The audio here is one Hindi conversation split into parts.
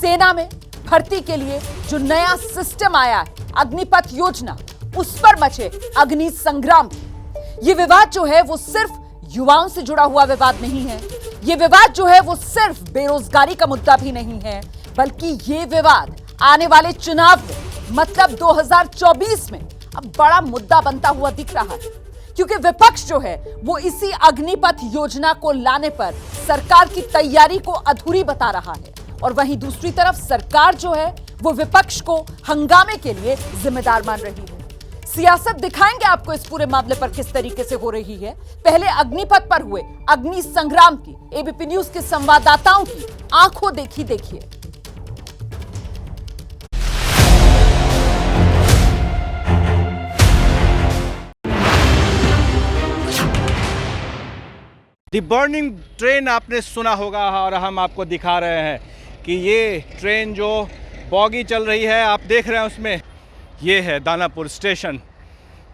सेना में भर्ती के लिए जो नया सिस्टम आया है, अग्निपथ योजना, उस पर मचे अग्नि संग्राम। ये विवाद जो है वो सिर्फ युवाओं से जुड़ा हुआ विवाद नहीं है। ये विवाद जो है वो सिर्फ बेरोजगारी का मुद्दा भी नहीं है, बल्कि ये विवाद आने वाले चुनाव में, मतलब 2024 में अब बड़ा मुद्दा बनता हुआ दिख रहा है। क्योंकि विपक्ष जो है वो इसी अग्निपथ योजना को लाने पर सरकार की तैयारी को अधूरी बता रहा है, और वहीं दूसरी तरफ सरकार जो है वो विपक्ष को हंगामे के लिए जिम्मेदार मान रही है। सियासत दिखाएंगे आपको इस पूरे मामले पर किस तरीके से हो रही है। पहले अग्निपथ पर हुए अग्नि संग्राम की एबीपी न्यूज के संवाददाताओं की आंखों देखी देखिए। दी बर्निंग ट्रेन आपने सुना होगा, और हम आपको दिखा रहे हैं कि ये ट्रेन जो बॉगी चल रही है, आप देख रहे हैं उसमें, ये है दानापुर स्टेशन,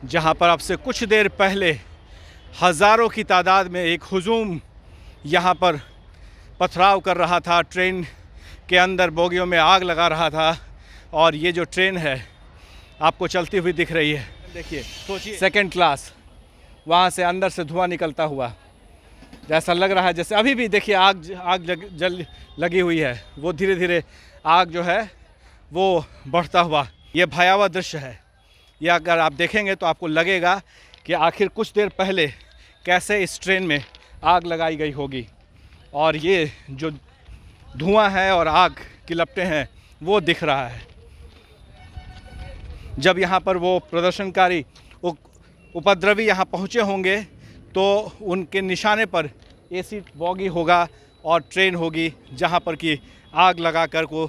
जहां पर अब से कुछ देर पहले हज़ारों की तादाद में एक हुजूम यहां पर पथराव कर रहा था, ट्रेन के अंदर बोगियों में आग लगा रहा था। और ये जो ट्रेन है आपको चलती हुई दिख रही है, देखिए, सोचिए, सेकंड क्लास, वहाँ से अंदर से धुआं निकलता हुआ, जैसा लग रहा है जैसे अभी भी देखिए आग लगी हुई है। वो धीरे धीरे आग जो है वो बढ़ता हुआ, ये भयावह दृश्य है। ये अगर आप देखेंगे तो आपको लगेगा कि आखिर कुछ देर पहले कैसे इस ट्रेन में आग लगाई गई होगी। और ये जो धुआं है और आग की लपटें हैं वो दिख रहा है। जब यहाँ पर वो प्रदर्शनकारी उपद्रवी यहाँ पहुँचे होंगे तो उनके निशाने पर एसी बॉगी होगा और ट्रेन होगी, जहाँ पर कि आग लगाकर को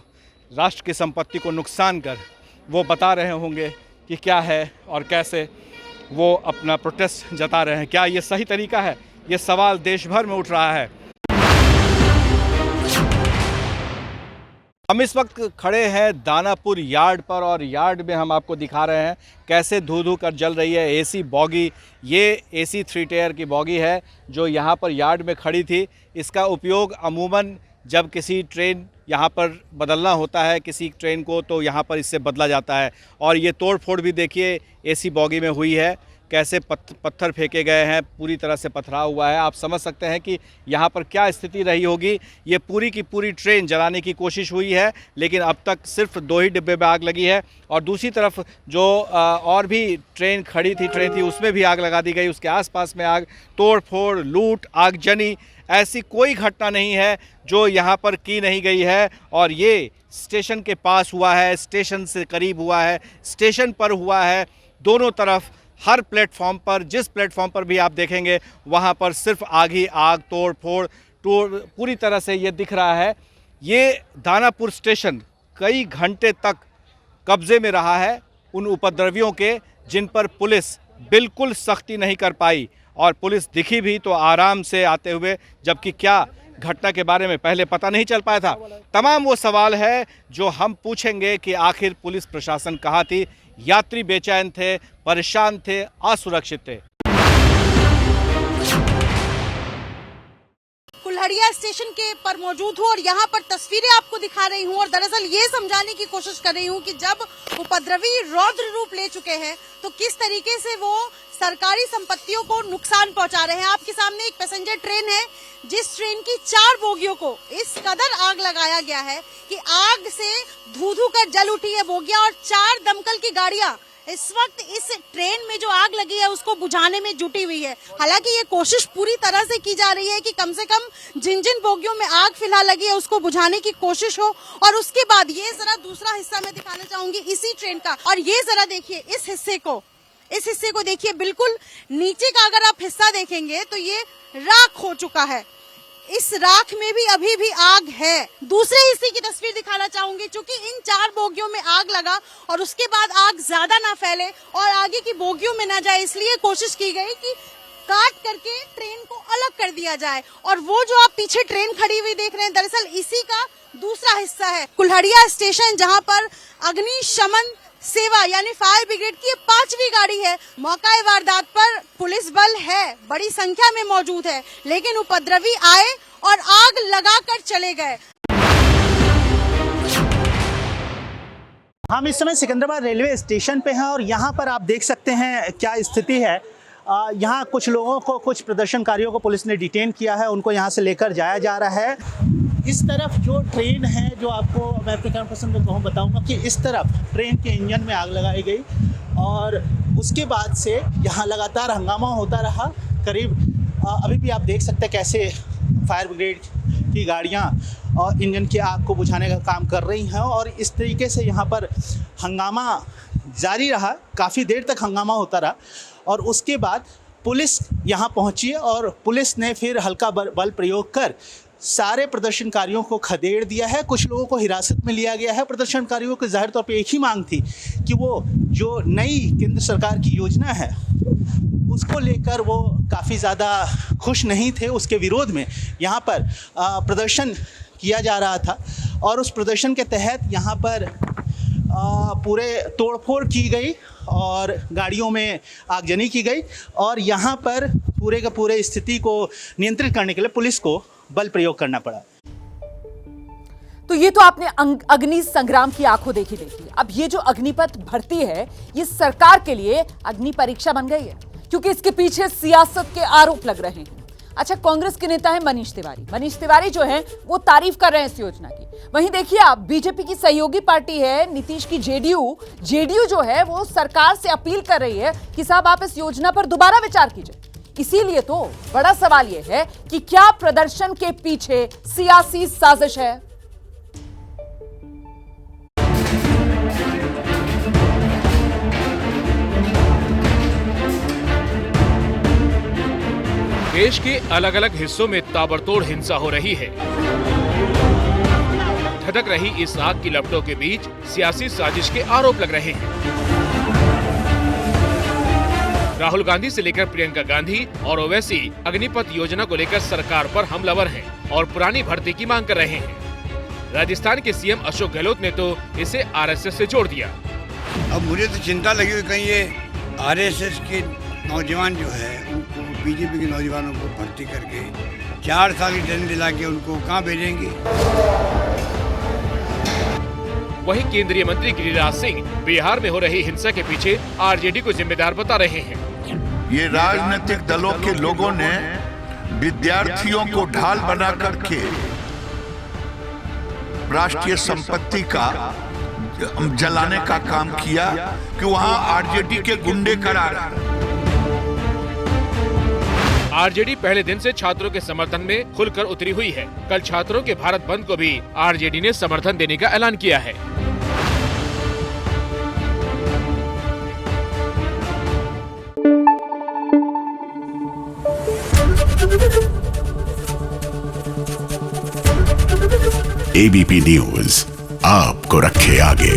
राष्ट्र की संपत्ति को नुकसान कर वो बता रहे होंगे कि क्या है और कैसे वो अपना प्रोटेस्ट जता रहे हैं। क्या ये सही तरीका है? ये सवाल देश भर में उठ रहा है। हम इस वक्त खड़े हैं दानापुर यार्ड पर, और यार्ड में हम आपको दिखा रहे हैं कैसे धू धू कर जल रही है एसी बॉगी। ये एसी 3 टायर की बॉगी है जो यहाँ पर यार्ड में खड़ी थी। इसका उपयोग अमूमन जब किसी ट्रेन यहाँ पर बदलना होता है किसी ट्रेन को, तो यहाँ पर इससे बदला जाता है। और ये तोड़ फोड़ भी देखिए एसी बॉगी में हुई है, कैसे पत्थर फेंके गए हैं, पूरी तरह से पथराव हुआ है। आप समझ सकते हैं कि यहाँ पर क्या स्थिति रही होगी। ये पूरी की पूरी ट्रेन जलाने की कोशिश हुई है, लेकिन अब तक सिर्फ 2 ही डिब्बे में आग लगी है। और दूसरी तरफ जो और भी ट्रेन खड़ी थी उसमें भी आग लगा दी गई, उसके आसपास में आग, तोड़ फोड़, लूट, आगजनी, ऐसी कोई घटना नहीं है जो यहाँ पर की नहीं गई है। और ये स्टेशन के पास हुआ है, स्टेशन से करीब हुआ है, स्टेशन पर हुआ है, दोनों तरफ हर प्लेटफॉर्म पर, जिस प्लेटफॉर्म पर भी आप देखेंगे वहाँ पर सिर्फ आग ही आग, तोड़ फोड़, पूरी तरह से ये दिख रहा है। ये दानापुर स्टेशन कई घंटे तक कब्जे में रहा है उन उपद्रवियों के, जिन पर पुलिस बिल्कुल सख्ती नहीं कर पाई। और पुलिस दिखी भी तो आराम से आते हुए, जबकि क्या घटना के बारे में पहले पता नहीं चल पाया था। तमाम वो सवाल है जो हम पूछेंगे कि आखिर पुलिस प्रशासन कहाँ थी। यात्री बेचैन थे, परेशान थे, असुरक्षित थे। कुल्हड़िया स्टेशन के पर मौजूद हूँ और यहाँ पर तस्वीरें आपको दिखा रही हूँ, और दरअसल ये समझाने की कोशिश कर रही हूँ कि जब उपद्रवी रौद्र रूप ले चुके हैं तो किस तरीके से वो सरकारी संपत्तियों को नुकसान पहुंचा रहे हैं। आपके सामने एक पैसेंजर ट्रेन है, जिस ट्रेन की 4 बोगियों को इस कदर आग लगाया गया है कि आग से धू धू कर जल उठी है बोगियां, और 4 दमकल की गाड़ियां इस वक्त इस ट्रेन में जो आग लगी है उसको बुझाने में जुटी हुई है। हालांकि ये कोशिश पूरी तरह से की जा रही है कि कम से कम जिन जिन बोगियों में आग फिलहाल लगी है उसको बुझाने की कोशिश हो। और उसके बाद ये जरा दूसरा हिस्सा मैं दिखाना चाहूंगी इसी ट्रेन का, और ये जरा देखिए इस हिस्से को देखिए, बिल्कुल नीचे का अगर आप हिस्सा देखेंगे तो ये राख हो चुका है। इस राख में भी अभी भी आग है। दूसरे हिस्से की तस्वीर दिखाना चाहूंगी, क्योंकि इन 4 बोगियों में आग लगा और उसके बाद आग ज्यादा ना फैले और आगे की बोगियों में ना जाए, इसलिए कोशिश की गई कि काट करके ट्रेन को अलग कर दिया जाए। और वो जो आप पीछे ट्रेन खड़ी हुई देख रहे हैं, दरअसल इसी का दूसरा हिस्सा है। कुल्हड़िया स्टेशन, जहाँ पर अग्निशमन सेवा यानी फायर ब्रिगेड की 5वीं गाड़ी है। मौका वारदात पर पुलिस बल है, बड़ी संख्या में मौजूद है, लेकिन उपद्रवी आए और आग लगाकर चले गए। हम इस समय सिकंदराबाद रेलवे स्टेशन पे हैं और यहाँ पर आप देख सकते हैं क्या स्थिति है। यहाँ कुछ लोगों को, कुछ प्रदर्शनकारियों को पुलिस ने डिटेन किया है, उनको यहाँ से लेकर जाया जा रहा है। इस तरफ जो ट्रेन है, जो आपको मैं अपने कैमरा पर्सन को कहूँ बताऊँगा कि इस तरफ ट्रेन के इंजन में आग लगाई गई और उसके बाद से यहाँ लगातार हंगामा होता रहा। करीब अभी भी आप देख सकते हैं कैसे फायर ब्रिगेड की गाड़ियाँ और इंजन की आग को बुझाने का काम कर रही हैं और इस तरीके से यहाँ पर हंगामा जारी रहा। काफ़ी देर तक हंगामा होता रहा और उसके बाद पुलिस यहाँ पहुँची और पुलिस ने फिर हल्का बल प्रयोग कर सारे प्रदर्शनकारियों को खदेड़ दिया है। कुछ लोगों को हिरासत में लिया गया है। प्रदर्शनकारियों की जाहिर तौर पे एक ही मांग थी कि वो जो नई केंद्र सरकार की योजना है उसको लेकर वो काफ़ी ज़्यादा खुश नहीं थे। उसके विरोध में यहाँ पर प्रदर्शन किया जा रहा था और उस प्रदर्शन के तहत यहाँ पर पूरे तोड़फोड़ की गई और गाड़ियों में आगजनी की गई और यहाँ पर पूरे का पूरे स्थिति को नियंत्रित करने के लिए पुलिस को बल प्रयोग करना पड़ा। तो ये तो आपने अग्नि संग्राम की आंखों देखी। अब ये जो अग्निपथ भर्ती है, ये सरकार के लिए अग्नि परीक्षा बन गई है, क्योंकि इसके पीछे सियासत के आरोप लग रहे हैं। अच्छा, कांग्रेस के नेता है मनीष तिवारी जो हैं वो तारीफ कर रहे हैं इस योजना की। वहीं देखिए आप, बीजेपी की सहयोगी पार्टी है नीतीश की जेडीयू जो है वो सरकार से अपील कर रही है कि साहब आप इस योजना पर दोबारा विचार कीजिए। इसीलिए तो बड़ा सवाल यह है कि क्या प्रदर्शन के पीछे सियासी साजिश है? देश के अलग अलग हिस्सों में ताबड़तोड़ हिंसा हो रही है। धधक रही इस आग की लपटों के बीच सियासी साजिश के आरोप लग रहे हैं। राहुल गांधी से लेकर प्रियंका गांधी और ओवैसी अग्निपथ योजना को लेकर सरकार पर हमलावर हैं और पुरानी भर्ती की मांग कर रहे हैं। राजस्थान के सीएम अशोक गहलोत ने तो इसे आरएसएस से जोड़ दिया। अब मुझे तो चिंता लगी हुई कहीं ये आरएसएस के नौजवान जो है उनको, बीजेपी के नौजवानों को भर्ती करके 4 साल की ट्रेनिंग दिला के उनको कहाँ भेजेंगे। वहीं केंद्रीय मंत्री गिरिराज सिंह बिहार में हो रही हिंसा के पीछे आरजेडी को जिम्मेदार बता रहे हैं। ये राजनीतिक दलों के लोगों ने विद्यार्थियों को ढाल बना करके राष्ट्रीय संपत्ति का जलाने का काम किया कि वहां आरजेडी के गुंडे करा रहे। आरजेडी पहले दिन से छात्रों के समर्थन में खुलकर उतरी हुई है। कल छात्रों के भारत बंद को भी आरजेडी ने समर्थन देने का ऐलान किया है। एबीपी न्यूज आपको रखे आगे।